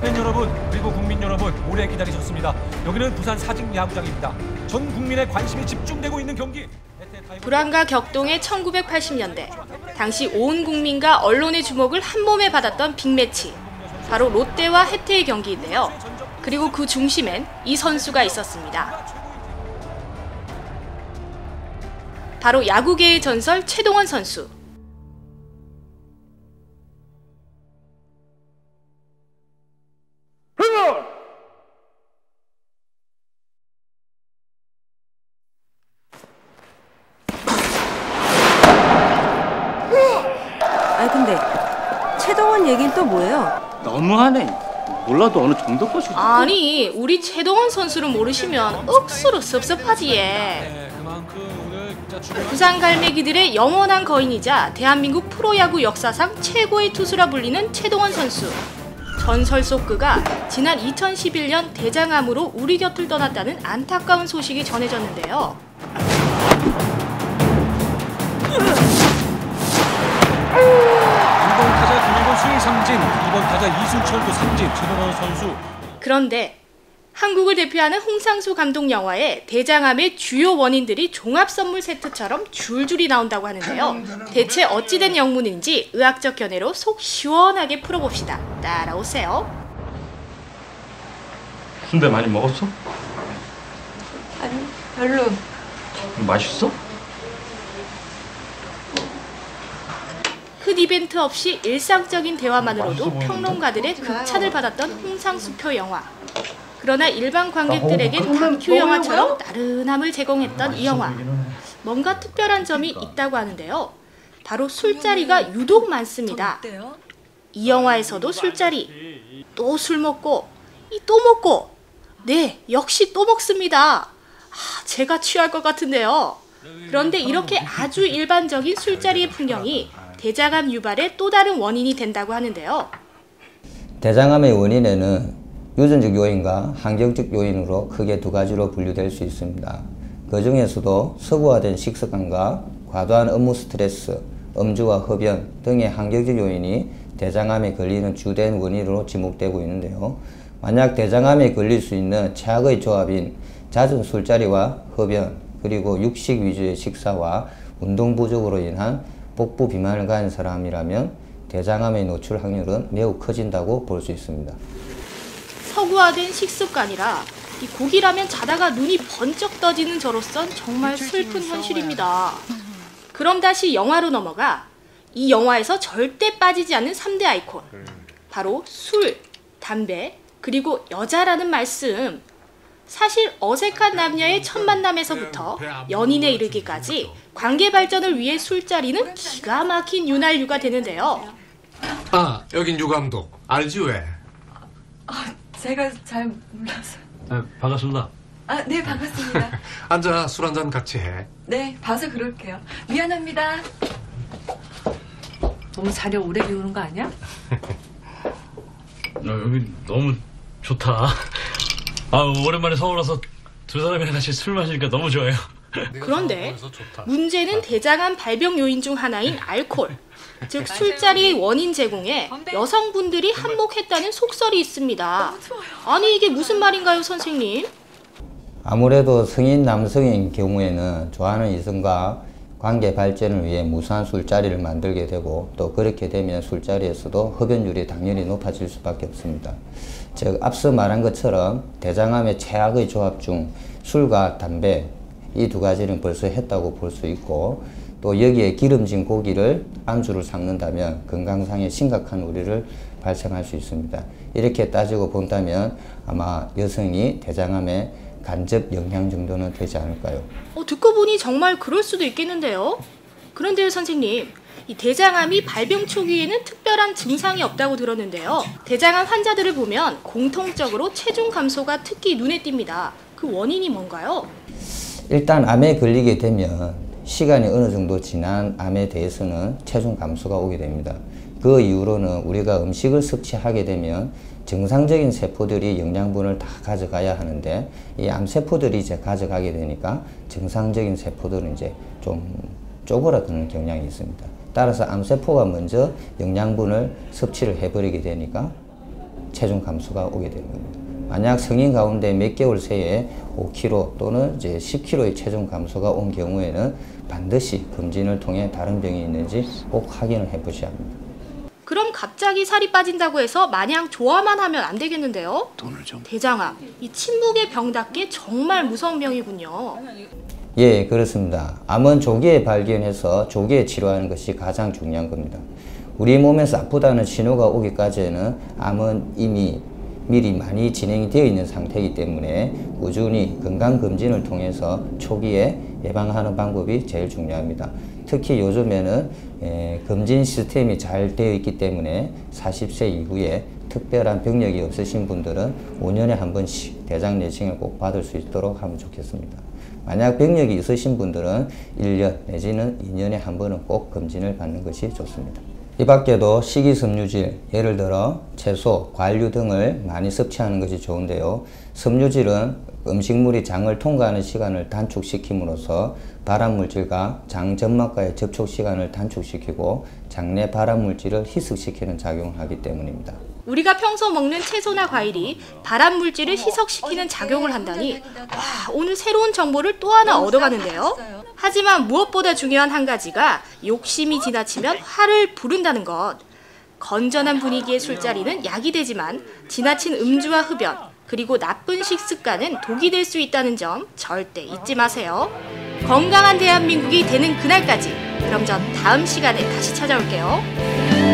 팬 여러분, 그리고 국민 여러분, 오래 기다리셨습니다. 여기는 부산 사직 야구장입니다. 전 국민의 관심이 집중되고 있는 경기. 불안과 격동의 1980년대, 당시 온 국민과 언론의 주목을 한 몸에 받았던 빅매치, 바로 롯데와 해태의 경기인데요. 그리고 그 중심엔 이 선수가 있었습니다. 바로 야구계의 전설 최동원 선수. 근데 최동원 얘기는 또 뭐예요? 너무하네. 몰라도 어느 정도 것이지. 아니, 우리 최동원 선수를 모르시면 억수로 섭섭하지 예. 부산 갈매기들의 영원한 거인이자 대한민국 프로야구 역사상 최고의 투수라 불리는 최동원 선수. 전설 속 그가 지난 2011년 대장암으로 우리 곁을 떠났다는 안타까운 소식이 전해졌는데요. 타자 김일권 수일 상진, 2번 타자 이순철도 상진, 최동원 선수. 그런데 한국을 대표하는 홍상수 감독 영화에 대장암의 주요 원인들이 종합 선물 세트처럼 줄줄이 나온다고 하는데요. 대체 어찌된 영문인지 의학적 견해로 속 시원하게 풀어봅시다. 따라오세요. 순대 많이 먹었어? 아니, 별로. 맛있어? 큰 이벤트 없이 일상적인 대화만으로도 평론가들의 극찬을 받았던 홍상수표 영화. 그러나 일반 관객들에겐 다큐 영화처럼 나른함을 제공했던 이 영화. 뭔가 특별한 점이 있다고 하는데요. 바로 술자리가 유독 많습니다. 이 영화에서도 술자리, 또 술 먹고, 또 먹고, 네, 역시 또 먹습니다. 제가 취할 것 같은데요. 그런데 이렇게 아주 일반적인 술자리의 풍경이 대장암 유발의 또 다른 원인이 된다고 하는데요. 대장암의 원인에는 유전적 요인과 환경적 요인으로 크게 두 가지로 분류될 수 있습니다. 그 중에서도 서구화된 식습관과 과도한 업무 스트레스, 음주와 흡연 등의 환경적 요인이 대장암에 걸리는 주된 원인으로 지목되고 있는데요. 만약 대장암에 걸릴 수 있는 최악의 조합인 잦은 술자리와 흡연, 그리고 육식 위주의 식사와 운동 부족으로 인한 복부 비만을 가진 사람이라면 대장암에 노출 확률은 매우 커진다고 볼 수 있습니다. 서구화된 식습관이라 이 고기라면 자다가 눈이 번쩍 떠지는 저로선 정말 슬픈 현실입니다. 그럼 다시 영화로 넘어가 이 영화에서 절대 빠지지 않는 3대 아이콘. 바로 술, 담배, 그리고 여자라는 말씀. 사실 어색한 남녀의 첫 만남에서부터 연인에 이르기까지 관계 발전을 위해 술자리는 기가 막힌 윤활유가 되는데요. 여긴 유 감독. 알지 왜? 제가 잘 몰라서. 반갑습니다. 네, 반갑습니다. 앉아, 술 한잔 같이 해. 네, 봐서 그럴게요. 미안합니다. 너무 자리 오래 비우는 거 아니야? 여기 너무 좋다. 오랜만에 서울 와서 두 사람이랑 같이 술 마시니까 너무 좋아요. 그런데 문제는 대장암 발병 요인 중 하나인 알코올. 즉 술자리의 원인 제공에 여성분들이 한몫했다는 속설이 있습니다. 아니 이게 무슨 말인가요, 선생님? 아무래도 성인 남성인 경우에는 좋아하는 이성과 관계 발전을 위해 무수한 술자리를 만들게 되고 또 그렇게 되면 술자리에서도 흡연율이 당연히 높아질 수밖에 없습니다. 즉 앞서 말한 것처럼 대장암의 최악의 조합 중 술과 담배 이 두 가지는 벌써 했다고 볼 수 있고 또 여기에 기름진 고기를 안주를 삼는다면 건강상의 심각한 우려를 발생할 수 있습니다. 이렇게 따지고 본다면 아마 여성이 대장암에 간접 영향 정도는 되지 않을까요? 듣고 보니 정말 그럴 수도 있겠는데요. 그런데요, 선생님. 이 대장암이 발병 초기에는 특별한 증상이 없다고 들었는데요. 대장암 환자들을 보면 공통적으로 체중 감소가 특히 눈에 띕니다. 그 원인이 뭔가요? 일단 암에 걸리게 되면 시간이 어느 정도 지난 암에 대해서는 체중 감소가 오게 됩니다. 그 이후로는 우리가 음식을 섭취하게 되면 정상적인 세포들이 영양분을 다 가져가야 하는데 이 암세포들이 이제 가져가게 되니까 정상적인 세포들은 이제 좀 쪼그라드는 경향이 있습니다. 따라서 암세포가 먼저 영양분을 섭취를 해버리게 되니까 체중 감소가 오게 되는 겁니다. 만약 성인 가운데 몇 개월 새에 5kg 또는 이제 10kg의 체중 감소가 온 경우에는 반드시 검진을 통해 다른 병이 있는지 꼭 확인을 해보셔야 합니다. 그럼 갑자기 살이 빠진다고 해서 마냥 좋아만 하면 안 되겠는데요? 대장암, 이 침묵의 병답게 정말 무서운 병이군요. 예, 그렇습니다. 암은 조기에 발견해서 조기에 치료하는 것이 가장 중요한 겁니다. 우리 몸에서 아프다는 신호가 오기까지는 암은 이미 미리 많이 진행이 되어 있는 상태이기 때문에 꾸준히 건강검진을 통해서 초기에 예방하는 방법이 제일 중요합니다. 특히 요즘에는 검진 시스템이 잘 되어 있기 때문에 40세 이후에 특별한 병력이 없으신 분들은 5년에 한 번씩 대장 내시경을 꼭 받을 수 있도록 하면 좋겠습니다. 만약 병력이 있으신 분들은 1년 내지는 2년에 한 번은 꼭 검진을 받는 것이 좋습니다. 이 밖에도 식이섬유질, 예를 들어 채소, 과일류 등을 많이 섭취하는 것이 좋은데요. 섬유질은 음식물이 장을 통과하는 시간을 단축시킴으로써 발암물질과 장 점막과의 접촉 시간을 단축시키고 장내 발암물질을 희석시키는 작용을 하기 때문입니다. 우리가 평소 먹는 채소나 과일이 발암물질을 희석시키는 작용을 한다니 와, 오늘 새로운 정보를 또 하나 얻어가는데요. 하지만 무엇보다 중요한 한 가지가 욕심이 지나치면 화를 부른다는 것. 건전한 분위기의 술자리는 약이 되지만 지나친 음주와 흡연 그리고 나쁜 식습관은 독이 될 수 있다는 점 절대 잊지 마세요. 건강한 대한민국이 되는 그날까지 그럼 전 다음 시간에 다시 찾아올게요.